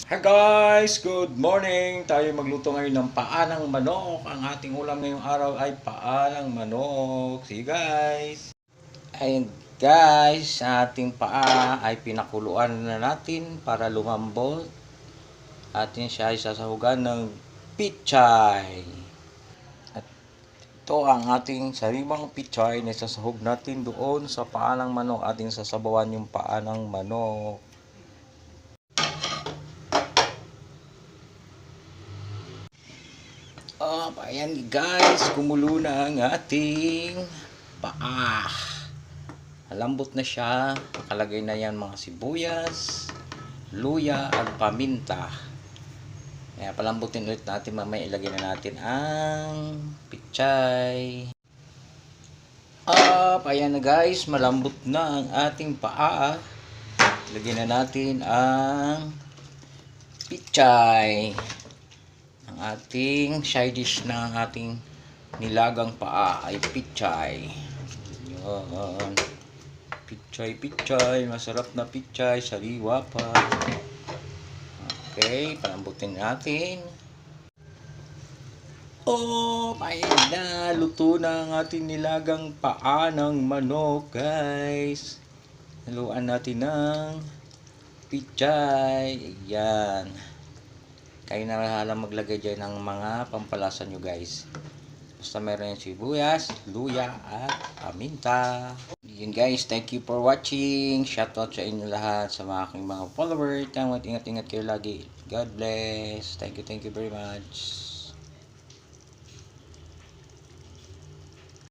Hi guys! Good morning! Tayo magluto ngayon ng paanang manok. Ang ating ulam ngayong araw ay paanang manok. See you guys! Ayun guys, ating paa ay pinakuluan na natin para lumambot. Atin siya ay sasahugan ng pichay. At ito ang ating sariwang pichay na sasahog natin doon sa paanang manok. Ating sasabawan yung paanang manok. Ayan guys, kumulo na ang ating paa. Malambot na siya. Nakalagay na yan mga sibuyas, luya at paminta. Kaya palambutin ulit natin, mamaya ilagay na natin ang pichay. Ayan na guys, malambot na ang ating paa. Ilagay na natin ang pichay. Ang ating side dish ng ating nilagang paa ay pichay. Yan. Pichay. Masarap na pichay. Sariwa pa. Okay. Palambutin natin. Ayan na. Luto na ang ating nilagang paa ng manok, guys. Haluan natin ng pichay. Ayan. Kayo na bahala maglagay dyan ng mga pampalasa nyo, guys. Basta meron yung sibuyas, luya, at paminta. Yun guys, thank you for watching. Shoutout sa inyo lahat, sa mga aking mga followers. Ingat-ingat kayo lagi. God bless. Thank you very much.